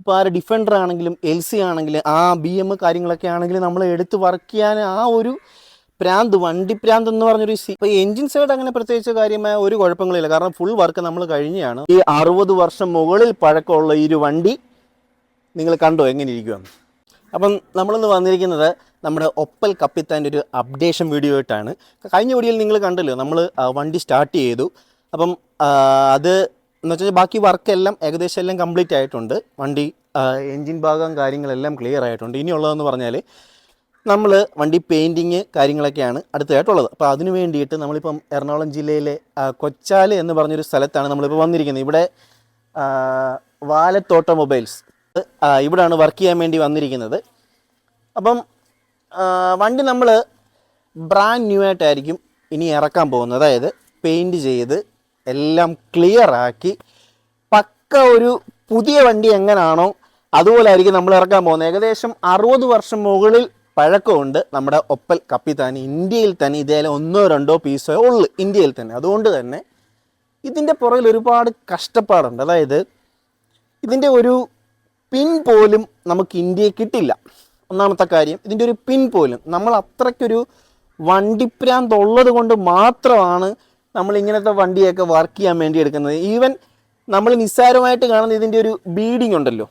ഇപ്പോൾ ആ ഡിഫൻഡർ ആണെങ്കിലും LC ആണെങ്കിലും ആ BM കാര്യങ്ങളൊക്കെ ആണെങ്കിലും നമ്മൾ എടുത്ത് വർക്ക് ചെയ്യാൻ ആ ഒരു പ്രാന്ത്, വണ്ടി പ്രാന്ത് എന്ന് പറഞ്ഞൊരു ഇപ്പോൾ എൻജിൻ സൈഡ് അങ്ങനെ പ്രത്യേകിച്ച് കാര്യമായ ഒരു കുഴപ്പങ്ങളില്ല. കാരണം ഫുൾ വർക്ക് നമ്മൾ കഴിഞ്ഞാണ്. ഈ 60 വർഷം മുകളിൽ പഴക്കമുള്ള ഈ ഒരു വണ്ടി നിങ്ങൾ കണ്ടോ എങ്ങനെ ഇരിക്കുമെന്ന്. അപ്പം നമ്മളിന്ന് വന്നിരിക്കുന്നത് നമ്മുടെ ഒപ്പൽ കപ്പിത്താൻ്റെ ഒരു അപ്ഡേഷൻ വീഡിയോ ആയിട്ടാണ്. കഴിഞ്ഞ വീഡിയോയിൽ നിങ്ങൾ കണ്ടല്ലോ, നമ്മൾ വണ്ടി സ്റ്റാർട്ട് ചെയ്തു. അപ്പം അത് എന്ന് വെച്ചാൽ ബാക്കി വർക്കെല്ലാം ഏകദേശം എല്ലാം കംപ്ലീറ്റ് ആയിട്ടുണ്ട്. വണ്ടി എൻജിൻ ഭാഗം കാര്യങ്ങളെല്ലാം ക്ലിയർ ആയിട്ടുണ്ട്. ഇനിയുള്ളതെന്ന് പറഞ്ഞാൽ നമ്മൾ വണ്ടി പെയിൻറ്റിങ് കാര്യങ്ങളൊക്കെയാണ് അടുത്തതായിട്ടുള്ളത്. അപ്പോൾ അതിന് വേണ്ടിയിട്ട് നമ്മളിപ്പം എറണാകുളം ജില്ലയിലെ കൊച്ചാല് എന്ന് പറഞ്ഞൊരു സ്ഥലത്താണ് നമ്മളിപ്പോൾ വന്നിരിക്കുന്നത്. ഇവിടെ വാലറ്റ് ഓട്ടോമൊബൈൽസ് ഇവിടെയാണ് വർക്ക് ചെയ്യാൻ വേണ്ടി വന്നിരിക്കുന്നത്. അപ്പം വണ്ടി നമ്മൾ ബ്രാൻഡ് ന്യൂ ആയിട്ടായിരിക്കും ഇനി ഇറക്കാൻ പോകുന്നത്. അതായത് പെയിൻറ്റ് ചെയ്ത് എല്ലാം ക്ലിയർ ആക്കി പക്ക ഒരു പുതിയ വണ്ടി എങ്ങനെയാണോ അതുപോലെ ആയിരിക്കും നമ്മൾ ഇറക്കാൻ പോകുന്നത്. ഏകദേശം 60 വർഷം മുകളിൽ പഴക്കമുണ്ട് നമ്മുടെ ഒപ്പൽ കപ്പിത്താൻ. ഇന്ത്യയിൽ തന്നെ ഇതേലെ 1-2 പീസേ ഉള്ളു ഇന്ത്യയിൽ തന്നെ. അതുകൊണ്ട് തന്നെ ഇതിൻ്റെ പുറകിൽ ഒരുപാട് കഷ്ടപ്പാടുണ്ട്. അതായത് ഇതിൻ്റെ ഒരു പിൻ പോലും നമുക്ക് ഇന്ത്യയിൽ കിട്ടില്ല. ഒന്നാമത്തെ കാര്യം, ഇതിൻ്റെ ഒരു പിൻ പോലും നമ്മൾ അത്രയ്ക്കൊരു വണ്ടിപ്രാന്ത് ഉള്ളത് കൊണ്ട് മാത്രമാണ് നമ്മൾ ഇങ്ങനത്തെ വണ്ടിയൊക്കെ വർക്ക് ചെയ്യാൻ വേണ്ടി എടുക്കുന്നത്. ഈവൻ നമ്മൾ നിസ്സാരമായിട്ട് കാണുന്ന ഇതിൻ്റെ ഒരു ബീഡിങ് ഉണ്ടല്ലോ,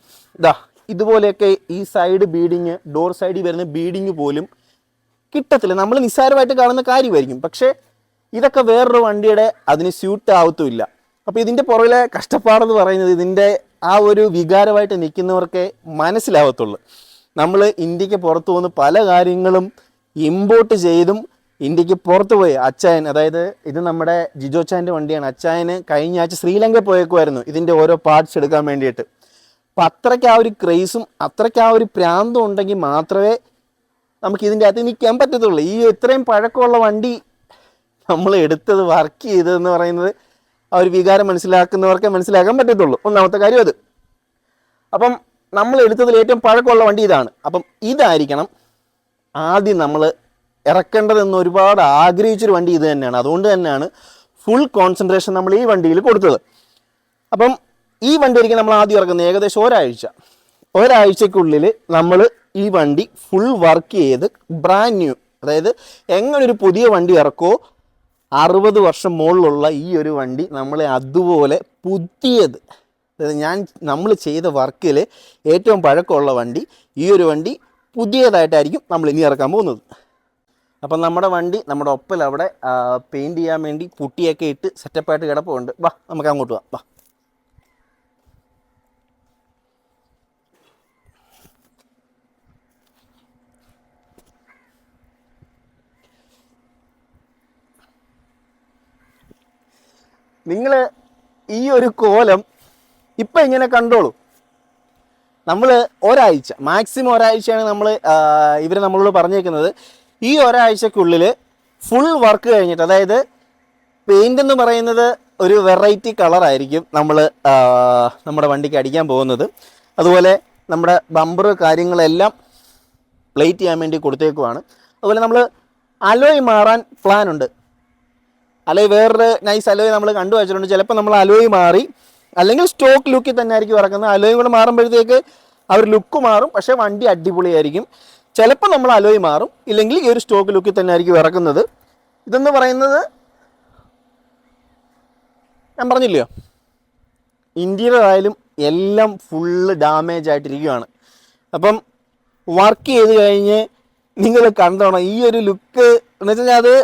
ഇതുപോലെയൊക്കെ ഈ സൈഡ് ബീഡിങ്, ഡോർ സൈഡിൽ വരുന്ന ബീഡിങ് പോലും കിട്ടത്തില്ല. നമ്മൾ നിസ്സാരമായിട്ട് കാണുന്ന കാര്യമായിരിക്കും, പക്ഷേ ഇതൊക്കെ വേറൊരു വണ്ടിയുടെ അതിന് സ്യൂട്ട് ആവത്തുമില്ല. അപ്പോൾ ഇതിൻ്റെ പുറകിലെ കഷ്ടപ്പാടെന്ന് പറയുന്നത് ഇതിൻ്റെ ആ ഒരു വികാരമായിട്ട് നിൽക്കുന്നവർക്കേ മനസ്സിലാവത്തുള്ളൂ. നമ്മൾ ഇന്ത്യക്ക് പുറത്തു പോകുന്ന പല കാര്യങ്ങളും ഇമ്പോർട്ട് ചെയ്തും ഇന്ത്യക്ക് പുറത്ത് പോയി അച്ചായൻ, അതായത് ഇത് നമ്മുടെ ജിജോച്ചാൻ്റെ വണ്ടിയാണ്. അച്ചായന് കഴിഞ്ഞ ആഴ്ച ശ്രീലങ്കയിൽ പോയേക്കുമായിരുന്നു ഇതിൻ്റെ ഓരോ പാർട്സ് എടുക്കാൻ വേണ്ടിയിട്ട്. അപ്പം അത്രയ്ക്ക് ആ ഒരു ക്രേസും അത്രയ്ക്ക് ആ ഒരു പ്രാന്തും ഉണ്ടെങ്കിൽ മാത്രമേ നമുക്ക് ഇതിൻ്റെ അകത്ത് നിൽക്കാൻ പറ്റത്തുള്ളൂ. ഈ ഇത്രയും പഴക്കമുള്ള വണ്ടി നമ്മൾ എടുത്തത് വർക്ക് ചെയ്തതെന്ന് പറയുന്നത് ആ ഒരു വികാരം മനസ്സിലാക്കുന്നവർക്കേ മനസ്സിലാക്കാൻ പറ്റത്തുള്ളൂ. ഒന്നാമത്തെ കാര്യം അത്. അപ്പം നമ്മൾ എടുത്തതിൽ ഏറ്റവും പഴക്കമുള്ള വണ്ടി ഇതാണ്. അപ്പം ഇതായിരിക്കണം ആദ്യം നമ്മൾ ഇറക്കേണ്ടതെന്ന് ഒരുപാട് ആഗ്രഹിച്ചൊരു വണ്ടി ഇത് തന്നെയാണ്. അതുകൊണ്ട് തന്നെയാണ് ഫുൾ കോൺസെൻട്രേഷൻ നമ്മൾ ഈ വണ്ടിയിൽ കൊടുത്തത്. അപ്പം ഈ വണ്ടി ആയിരിക്കും നമ്മൾ ആദ്യം ഇറക്കുന്നത്. ഏകദേശം ഒരാഴ്ചക്കുള്ളിൽ നമ്മൾ ഈ വണ്ടി ഫുൾ വർക്ക് ചെയ്ത് ബ്രാൻഡ് ന്യൂ, അതായത് എങ്ങനൊരു പുതിയ വണ്ടി ഇറക്കോ 60 വർഷം മുകളിലുള്ള ഈ ഒരു വണ്ടി നമ്മളെ അതുപോലെ പുതിയത്, അതായത് നമ്മൾ ചെയ്ത വർക്കിൽ ഏറ്റവും പഴക്കമുള്ള വണ്ടി, ഈ ഒരു വണ്ടി പുതിയതായിട്ടായിരിക്കും നമ്മൾ ഇനി ഇറക്കാൻ പോകുന്നത്. അപ്പം നമ്മുടെ വണ്ടി നമ്മുടെ ഒപ്പൽ അവിടെ പെയിൻറ്റ് ചെയ്യാൻ വേണ്ടി പുട്ടിയൊക്കെ ഇട്ട് സെറ്റപ്പായിട്ട് കിടപ്പുണ്ട്. വാ നമുക്ക് അങ്ങോട്ട് വാ. നിങ്ങൾ ഈ ഒരു കോലം ഇപ്പം ഇങ്ങനെ കണ്ടോളൂ. നമ്മൾ മാക്സിമം ഒരാഴ്ചയാണ് ഇവർ നമ്മളോട് പറഞ്ഞേക്കുന്നത്. ഈ ഒരാഴ്ചക്കുള്ളിൽ ഫുൾ വർക്ക് കഴിഞ്ഞിട്ട്, അതായത് പെയിൻ്റ് എന്ന് പറയുന്നത് ഒരു വെറൈറ്റി കളറായിരിക്കും നമ്മുടെ വണ്ടിക്ക് അടിക്കാൻ പോകുന്നത്. അതുപോലെ നമ്മുടെ ബമ്പർ കാര്യങ്ങളെല്ലാം പ്ലേറ്റ് ചെയ്യാൻ വേണ്ടി കൊടുത്തേക്കുവാണ്. അതുപോലെ നമ്മൾ അലോയ് മാറാൻ പ്ലാനുണ്ട്. അലോയ് വേറൊരു നൈസ് അലോയ് നമ്മൾ കണ്ടു വെച്ചിട്ടുണ്ട്. ചിലപ്പോൾ നമ്മൾ അലോയ് മാറി, അല്ലെങ്കിൽ സ്റ്റോക്ക് ലുക്കിൽ തന്നെ ആയിരിക്കും ഇറക്കുന്നത്. അലോയും കൂടെ മാറുമ്പോഴത്തേക്ക് ആ ഒരു ലുക്ക് മാറും, പക്ഷേ വണ്ടി അടിപൊളിയായിരിക്കും. ചിലപ്പോൾ നമ്മൾ അലോയ് മാറും, ഇല്ലെങ്കിൽ ഈ ഒരു സ്റ്റോക്ക് ലുക്കിൽ തന്നെ ആയിരിക്കും ഇറക്കുന്നത്. ഇതെന്ന് പറയുന്നത് ഞാൻ പറഞ്ഞില്ലയോ, ഇൻറ്റീരിയർ ആയാലും എല്ലാം ഫുള്ള് ഡാമേജ് ആയിട്ടിരിക്കുകയാണ്. അപ്പം വർക്ക് ചെയ്ത് കഴിഞ്ഞ് നിങ്ങൾ കണ്ടോണം ഈ ഒരു ലുക്ക് എന്ന് വെച്ച് കഴിഞ്ഞാൽ അത്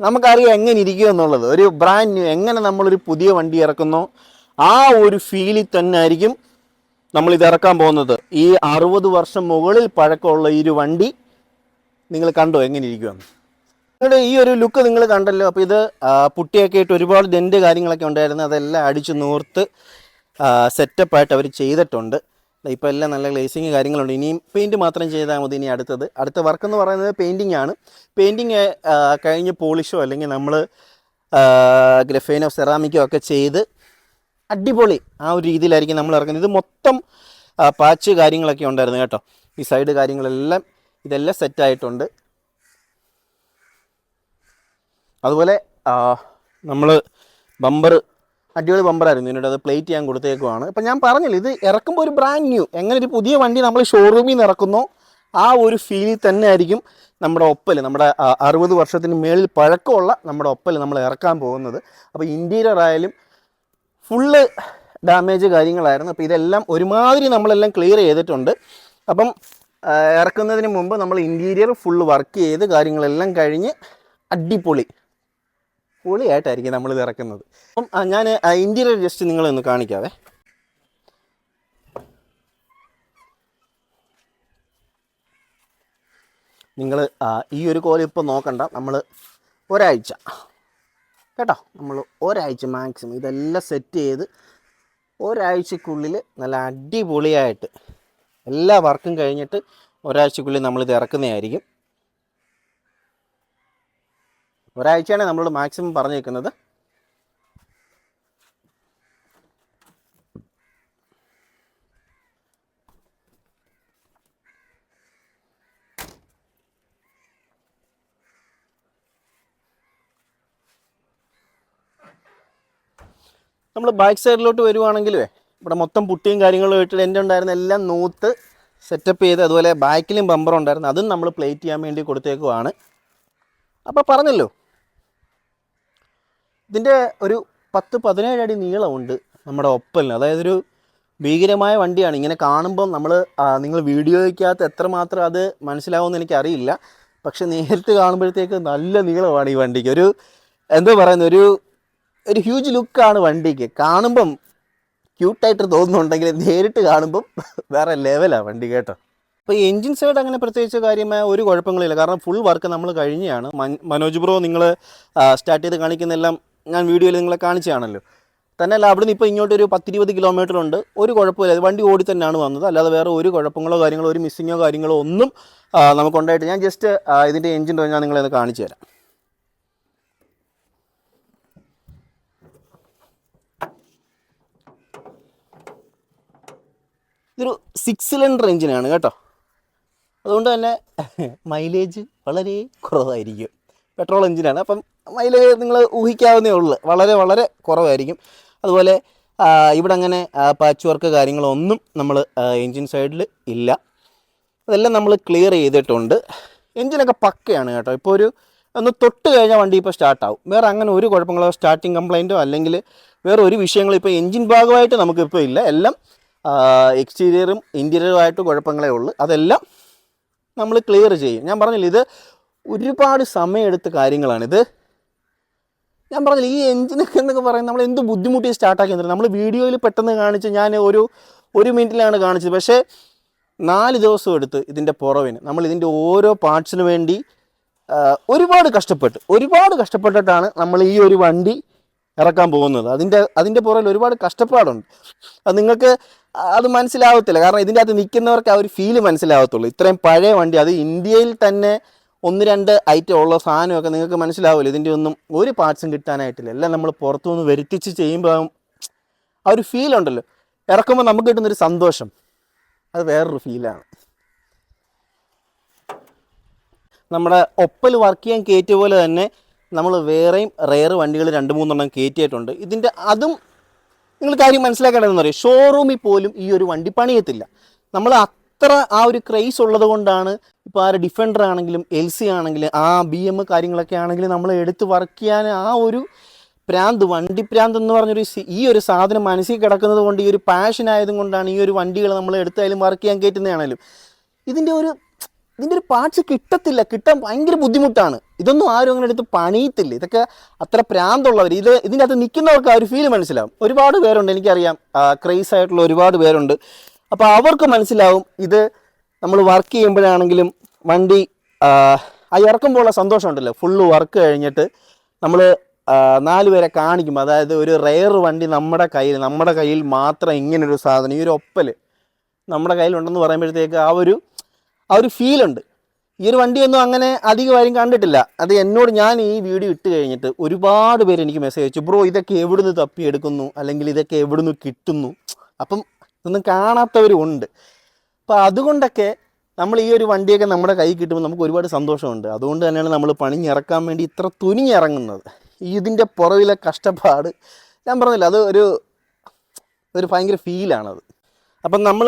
നമുക്കറിയാം എങ്ങനെ ഇരിക്കും എന്നുള്ളത്. ഒരു ബ്രാൻഡ് ന്യൂ, എങ്ങനെ നമ്മളൊരു പുതിയ വണ്ടി ഇറക്കുന്നോ ആ ഒരു ഫീലിൽ തന്നെ ആയിരിക്കും നമ്മളിത് ഇറക്കാൻ പോകുന്നത്. ഈ 60 വർഷം മുകളിൽ പഴക്കമുള്ള ഈ ഒരു വണ്ടി നിങ്ങൾ കണ്ടോ എങ്ങനെ ഇരിക്കുമെന്ന്. നിങ്ങളുടെ ഈ ഒരു ലുക്ക് നിങ്ങൾ കണ്ടല്ലോ. അപ്പോൾ ഇത് പുട്ടിയൊക്കെ ഇട്ട് ഒരുപാട് ഡെൻറ്റ് കാര്യങ്ങളൊക്കെ ഉണ്ടായിരുന്നു, അതെല്ലാം അടിച്ച് നൂർത്ത് സെറ്റപ്പായിട്ട് അവർ ചെയ്തിട്ടുണ്ട്. ഇപ്പോൾ എല്ലാം നല്ല ഗ്ലേസിങ് കാര്യങ്ങളുണ്ട്. ഇനിയും പെയിൻറ്റ് മാത്രം ചെയ്താൽ മതി. ഇനി അടുത്ത വർക്ക് എന്ന് പറയുന്നത് പെയിൻറ്റിംഗ് ആണ്. പെയിൻറ്റിങ് കഴിഞ്ഞ് പോളിഷോ അല്ലെങ്കിൽ നമ്മൾ ഗ്രഫൈനോ സെറാമിക്കോ ഒക്കെ ചെയ്ത് അടിപൊളി ആ ഒരു രീതിയിലായിരിക്കും നമ്മൾ ഇറക്കുന്നത്. ഇത് മൊത്തം പാച്ച് കാര്യങ്ങളൊക്കെ ഉണ്ടായിരുന്നു കേട്ടോ. ഈ സൈഡ് കാര്യങ്ങളെല്ലാം ഇതെല്ലാം സെറ്റായിട്ടുണ്ട്. അതുപോലെ നമ്മൾ ബമ്പർ അടിപൊളി ബമ്പറായിരുന്നു. ഇതിനോട് അത് പ്ലേറ്റ് ചെയ്യാൻ കൊടുത്തേക്കുവാണ്. അപ്പം ഞാൻ പറഞ്ഞില്ല, ഇത് ഇറക്കുമ്പോൾ ഒരു ബ്രാൻഡ് ന്യൂ, എങ്ങനെ ഒരു പുതിയ വണ്ടി നമ്മൾ ഷോറൂമിൽ നിന്ന് ഇറക്കുന്നോ ആ ഒരു ഫീലിൽ തന്നെ ആയിരിക്കും നമ്മുടെ ഒപ്പൽ, നമ്മുടെ 60 വർഷത്തിന് മേളിൽ പഴക്കമുള്ള നമ്മുടെ ഒപ്പൽ നമ്മൾ ഇറക്കാൻ പോകുന്നത്. അപ്പോൾ ഇൻറ്റീരിയർ ആയാലും ഫുള്ള് ഡാമേജ് കാര്യങ്ങളായിരുന്നു. അപ്പോൾ ഇതെല്ലാം ഒരുമാതിരി നമ്മളെല്ലാം ക്ലിയർ ചെയ്തിട്ടുണ്ട്. അപ്പം ഇറക്കുന്നതിന് മുമ്പ് നമ്മൾ ഇൻറ്റീരിയർ ഫുള്ള് വർക്ക് ചെയ്ത് കാര്യങ്ങളെല്ലാം കഴിഞ്ഞ് പൊളിയായിട്ടായിരിക്കും നമ്മളിത് ഇറക്കുന്നത്. അപ്പം ഞാൻ ഇൻറ്റീരിയർ ജസ്റ്റ് നിങ്ങളൊന്ന് കാണിക്കാവേ. നിങ്ങൾ ഈ ഒരു കോലം ഇപ്പോൾ നോക്കണ്ട, നമ്മൾ ഒരാഴ്ച കേട്ടോ, നമ്മൾ ഒരാഴ്ച മാക്സിമം ഇതെല്ലാം സെറ്റ് ചെയ്ത് ഒരാഴ്ചക്കുള്ളിൽ നല്ല അടിപൊളിയായിട്ട് എല്ലാ വർക്കും കഴിഞ്ഞിട്ട് ഒരാഴ്ചക്കുള്ളിൽ നമ്മളിത് ഇറക്കുന്നതായിരിക്കും. ഒരാഴ്ചയാണ് നമ്മളോട് മാക്സിമം പറഞ്ഞേക്കുന്നത്. നമ്മൾ ബാക്ക് സൈഡിലോട്ട് വരുവാണെങ്കിലേ ഇവിടെ മൊത്തം പുട്ടിയും കാര്യങ്ങളും ഇട്ടിട്ട് എൻ്റെ ഉണ്ടായിരുന്ന എല്ലാം നൂത്ത് സെറ്റപ്പ് ചെയ്ത്, അതുപോലെ ബാക്കിലും ബമ്പർ ഉണ്ടായിരുന്നു, അതും നമ്മൾ പ്ലേറ്റ് ചെയ്യാൻ വേണ്ടി കൊടുത്തേക്കുവാണ്. അപ്പോൾ പറഞ്ഞല്ലോ, ഇതിൻ്റെ ഒരു 10-17 അടി നീളമുണ്ട് നമ്മുടെ ഒപ്പലിന്. അതായത് ഒരു ഭീകരമായ വണ്ടിയാണ്. ഇങ്ങനെ കാണുമ്പം നിങ്ങൾ വീഡിയോയ്ക്കകത്ത് എത്രമാത്രം അത് മനസ്സിലാവുമെന്ന് എനിക്കറിയില്ല, പക്ഷെ നേരിട്ട് കാണുമ്പോഴത്തേക്ക് നല്ല നീളമാണ് ഈ വണ്ടിക്ക്. ഒരു എന്താ പറയുന്നത്, ഒരു ഹ്യൂജ് ലുക്കാണ് വണ്ടിക്ക്. കാണുമ്പം ക്യൂട്ടായിട്ട് തോന്നുന്നുണ്ടെങ്കിൽ നേരിട്ട് കാണുമ്പം വേറെ ലെവലാണ് വണ്ടി കേട്ടോ. അപ്പോൾ ഈ എൻജിൻ സൈഡ് അങ്ങനെ പ്രത്യേകിച്ച് കാര്യമായ ഒരു കുഴപ്പങ്ങളില്ല, കാരണം ഫുൾ വർക്ക് നമ്മൾ കഴിഞ്ഞാണ്. മനോജ് ബ്രോ നിങ്ങൾ സ്റ്റാർട്ട് ചെയ്ത് കാണിക്കുന്നെല്ലാം ഞാൻ വീഡിയോയിൽ നിങ്ങളെ കാണിച്ചതാണല്ലോ. തന്നെയല്ല, അവിടുന്ന് ഇപ്പോൾ ഇങ്ങോട്ടൊരു 10-20 കിലോമീറ്റർ ഉണ്ട്, ഒരു കുഴപ്പമില്ല. വണ്ടി ഓടി തന്നെയാണ് വന്നത്, അല്ലാതെ വേറെ ഒരു കുഴപ്പങ്ങളോ കാര്യങ്ങളോ ഒരു മിസ്സിങ്ങോ കാര്യങ്ങളോ ഒന്നും നമുക്കുണ്ടായിട്ട്. ഞാൻ ജസ്റ്റ് ഇതിൻ്റെ എൻജിൻ ഞാൻ നിങ്ങളെ കാണിച്ചു തരാം. ഇതൊരു 6 സിലിണ്ടർ എഞ്ചിനാണ് കേട്ടോ. അതുകൊണ്ട് തന്നെ മൈലേജ് വളരെ കുറവായിരിക്കും. പെട്രോൾ എഞ്ചിനാണ്, അപ്പം മൈലേജ് നിങ്ങൾ ഊഹിക്കാവുന്നേ ഉള്ളൂ, വളരെ വളരെ കുറവായിരിക്കും. അതുപോലെ ഇവിടെ അങ്ങനെ പാച്ച് വർക്ക് കാര്യങ്ങളൊന്നും നമ്മൾ എൻജിൻ സൈഡിൽ ഇല്ല. അതെല്ലാം നമ്മൾ ക്ലിയർ ചെയ്തിട്ടുണ്ട്. എൻജിനൊക്കെ പക്കയാണ് കേട്ടോ. ഇപ്പോൾ ഒന്ന് തൊട്ട് കഴിഞ്ഞാൽ വണ്ടി ഇപ്പോൾ സ്റ്റാർട്ടാവും. വേറെ അങ്ങനെ ഒരു കുഴപ്പങ്ങളോ സ്റ്റാർട്ടിങ് കംപ്ലയിൻറ്റോ അല്ലെങ്കിൽ വേറെ ഒരു വിഷയങ്ങളോ ഇപ്പോൾ എൻജിൻ ഭാഗമായിട്ട് നമുക്കിപ്പോൾ ഇല്ല. എല്ലാം എക്സ്റ്റീരിയറും ഇൻറ്റീരിയറുമായിട്ട് കുഴപ്പങ്ങളേ ഉള്ളൂ. അതെല്ലാം നമ്മൾ ക്ലിയർ ചെയ്യും. ഞാൻ പറഞ്ഞില്ല, ഇത് ഒരുപാട് സമയമെടുത്ത കാര്യങ്ങളാണിത്. ഞാൻ പറഞ്ഞില്ല, ഈ എൻജിനൊക്കെ എന്നൊക്കെ പറയുന്നത് നമ്മൾ എന്ത് ബുദ്ധിമുട്ടി സ്റ്റാർട്ടാക്കി തന്നില്ല. നമ്മൾ വീഡിയോയിൽ പെട്ടെന്ന് കാണിച്ച് ഞാൻ ഒരു മിനിറ്റിലാണ് കാണിച്ചത്, പക്ഷേ 4 ദിവസം എടുത്ത് ഇതിൻ്റെ പുറവിന് നമ്മൾ ഇതിൻ്റെ ഓരോ പാർട്സിന് വേണ്ടി ഒരുപാട് കഷ്ടപ്പെട്ടിട്ടാണ് നമ്മൾ ഈ ഒരു വണ്ടി ഇറക്കാൻ പോകുന്നത്. അതിൻ്റെ പുറകിൽ ഒരുപാട് കഷ്ടപ്പാടുണ്ട്. അത് നിങ്ങൾക്ക് അത് മനസ്സിലാവത്തില്ല, കാരണം ഇതിൻ്റെ അകത്ത് നിൽക്കുന്നവർക്ക് ആ ഒരു ഫീല് മനസ്സിലാവത്തുള്ളൂ. ഇത്രയും പഴയ വണ്ടി, അത് ഇന്ത്യയിൽ തന്നെ 1-2 ഐറ്റം ഉള്ള സാധനമൊക്കെ നിങ്ങൾക്ക് മനസ്സിലാവില്ല. ഇതിൻ്റെ ഒന്നും ഒരു പാർട്സും കിട്ടാനായിട്ടില്ല. എല്ലാം നമ്മൾ പുറത്തുനിന്ന് വരുത്തിച്ച് ചെയ്യുമ്പോൾ ആ ഒരു ഫീലുണ്ടല്ലോ, ഇറക്കുമ്പോൾ നമുക്ക് കിട്ടുന്നൊരു സന്തോഷം, അത് വേറൊരു ഫീലാണ്. നമ്മുടെ ഒപ്പൽ വർക്ക് ചെയ്യാൻ കയറ്റിയ പോലെ തന്നെ നമ്മൾ വേറെയും റെയർ വണ്ടികൾ 2-3 കയറ്റിയിട്ടുണ്ട്. ഇതിൻ്റെ അതും നിങ്ങൾ കാര്യം മനസ്സിലാക്കേണ്ടതെന്ന് പറയും, ഷോറൂമിൽ പോലും ഈ ഒരു വണ്ടി പണിയത്തില്ല. നമ്മൾ അത്ര ആ ഒരു ക്രൈസ് ഉള്ളത് കൊണ്ടാണ് ഇപ്പോൾ ആ ഡിഫൻഡർ ആണെങ്കിലും LC ആണെങ്കിലും BM കാര്യങ്ങളൊക്കെ ആണെങ്കിലും നമ്മൾ എടുത്ത് വർക്ക് ചെയ്യാൻ ആ ഒരു വണ്ടി പ്രാന്ത് എന്ന് പറഞ്ഞൊരു ഈ ഒരു സാധനം മനസ്സിൽ കിടക്കുന്നത് കൊണ്ട്, ഈ ഒരു പാഷൻ ആയതും കൊണ്ടാണ് ഈ ഒരു വണ്ടികൾ നമ്മൾ എടുത്തായാലും വർക്ക് ചെയ്യാൻ കയറ്റുന്നതാണേലും ഇതിൻ്റെ ഒരു പാർട്സ് കിട്ടാൻ ഭയങ്കര ബുദ്ധിമുട്ടാണ്. ഇതൊന്നും ആരും അങ്ങനെ എടുത്ത് പണിയത്തില്ല. ഇതൊക്കെ അത്ര പ്രാന്തുള്ളവർ, ഇതിൻ്റെ അകത്ത് നിൽക്കുന്നവർക്ക് ആ ഒരു ഫീല് മനസ്സിലാവും. ഒരുപാട് പേരുണ്ട്, എനിക്കറിയാം, ക്രൈസ് ആയിട്ടുള്ള ഒരുപാട് പേരുണ്ട്. അപ്പോൾ അവർക്ക് മനസ്സിലാവും ഇത് നമ്മൾ വർക്ക് ചെയ്യുമ്പോഴാണെങ്കിലും വണ്ടി ഇറക്കുമ്പോഴുള്ള സന്തോഷം ഉണ്ടല്ലോ. ഫുള്ള് വർക്ക് കഴിഞ്ഞിട്ട് നമ്മൾ 4 പേരെ കാണിക്കും. അതായത് ഒരു റെയർ വണ്ടി നമ്മുടെ കയ്യിൽ മാത്രം ഇങ്ങനൊരു സാധനം, ഈ ഒരു ഒപ്പൽ നമ്മുടെ കയ്യിലുണ്ടെന്ന് പറയുമ്പോഴത്തേക്ക് ആ ഒരു ഫീലുണ്ട്. ഈ ഒരു വണ്ടിയൊന്നും അങ്ങനെ അധികമാരും കണ്ടിട്ടില്ല. അത് ഞാൻ ഈ വീഡിയോ ഇട്ട് കഴിഞ്ഞിട്ട് ഒരുപാട് പേര് എനിക്ക് മെസ്സേജ് അയച്ചു, ബ്രോ ഇതൊക്കെ എവിടുന്ന് തപ്പിയെടുക്കുന്നു, അല്ലെങ്കിൽ ഇതൊക്കെ എവിടുന്ന് കിട്ടുന്നു. അപ്പം ഇതൊന്നും കാണാത്തവരും ഉണ്ട്. അപ്പോൾ അതുകൊണ്ടൊക്കെ നമ്മൾ ഈ ഒരു വണ്ടിയൊക്കെ നമ്മുടെ കൈ കിട്ടുമ്പോൾ നമുക്ക് ഒരുപാട് സന്തോഷമുണ്ട്. അതുകൊണ്ട് തന്നെയാണ് നമ്മൾ പണിഞ്ഞിറക്കാൻ വേണ്ടി ഇത്ര തുനിഞ്ഞിറങ്ങുന്നത്. ഇതിൻ്റെ പുറകിലെ കഷ്ടപ്പാട് ഞാൻ പറഞ്ഞില്ല, അത് ഒരു ഭയങ്കര ഫീലാണത്. അപ്പം നമ്മൾ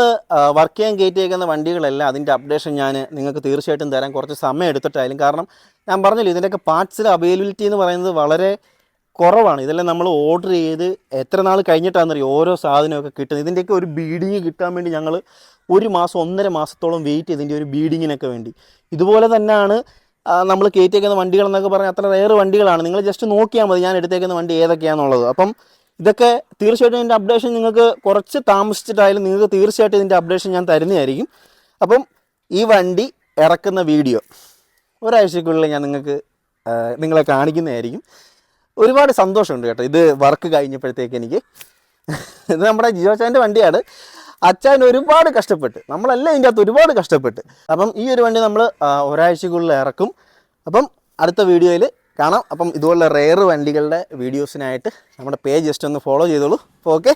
വർക്ക് ചെയ്യാൻ കയറ്റിയേക്കുന്ന വണ്ടികളെല്ലാം അതിൻ്റെ അപ്ഡേഷൻ ഞാൻ നിങ്ങൾക്ക് തീർച്ചയായിട്ടും തരാൻ കുറച്ച് സമയം എടുത്തിട്ടായാലും. കാരണം ഞാൻ പറഞ്ഞില്ല, ഇതിൻ്റെയൊക്കെ പാർട്സിലെ അവൈലബിലിറ്റി എന്ന് പറയുന്നത് വളരെ കുറവാണ്. ഇതെല്ലാം നമ്മൾ ഓർഡർ ചെയ്ത് എത്ര നാൾ കഴിഞ്ഞിട്ടാണെന്നറിയോ ഓരോ സാധനമൊക്കെ കിട്ടുന്നത്. ഇതിൻ്റെയൊക്കെ ഒരു ബീഡിങ് കിട്ടാൻ വേണ്ടി ഞങ്ങൾ 1 മാസം 1.5 മാസത്തോളം വെയിറ്റ് ചെയ്ത് ഇതിൻ്റെ ഒരു ബീഡിങ്ങിനൊക്കെ വേണ്ടി. ഇതുപോലെ തന്നെയാണ് നമ്മൾ കയറ്റിയേക്കുന്ന വണ്ടികളെന്നൊക്കെ പറഞ്ഞാൽ അത്ര റെയർ വണ്ടികളാണ്. നിങ്ങൾ ജസ്റ്റ് നോക്കിയാൽ മതി ഞാൻ എടുത്തേക്കുന്ന വണ്ടി ഏതൊക്കെയാണെന്നുള്ളത്. അപ്പം ഇതൊക്കെ തീർച്ചയായിട്ടും ഇതിൻ്റെ അപ്ഡേഷൻ നിങ്ങൾക്ക് കുറച്ച് താമസിച്ചിട്ടായാലും നിങ്ങൾക്ക് തീർച്ചയായിട്ടും ഇതിൻ്റെ അപ്ഡേഷൻ ഞാൻ തരുന്നതായിരിക്കും. അപ്പം ഈ വണ്ടി ഇറക്കുന്ന വീഡിയോ ഒരാഴ്ചക്കുള്ളിൽ ഞാൻ നിങ്ങളെ കാണിക്കുന്നതായിരിക്കും. ഒരുപാട് സന്തോഷമുണ്ട് കേട്ടോ ഇത് വർക്ക് കഴിഞ്ഞപ്പോഴത്തേക്ക് എനിക്ക്. ഇത് നമ്മുടെ ജിയോ അച്ചായൻ്റെ വണ്ടിയാണ്. അച്ചായൻ ഒരുപാട് കഷ്ടപ്പെട്ട്, നമ്മളെല്ലാം ഇതിൻ്റെ അകത്ത് ഒരുപാട് കഷ്ടപ്പെട്ട്. അപ്പം ഈ ഒരു വണ്ടി നമ്മൾ ഒരാഴ്ചക്കുള്ളിൽ ഇറക്കും. അപ്പം അടുത്ത വീഡിയോയിൽ കാണാം. അപ്പം ഇതുപോലുള്ള റെയർ വണ്ടികളുടെ വീഡിയോസിനായിട്ട് നമ്മുടെ പേജ് ജസ്റ്റ് ഒന്ന് ഫോളോ ചെയ്തോളൂ. അപ്പോൾ ഓക്കെ.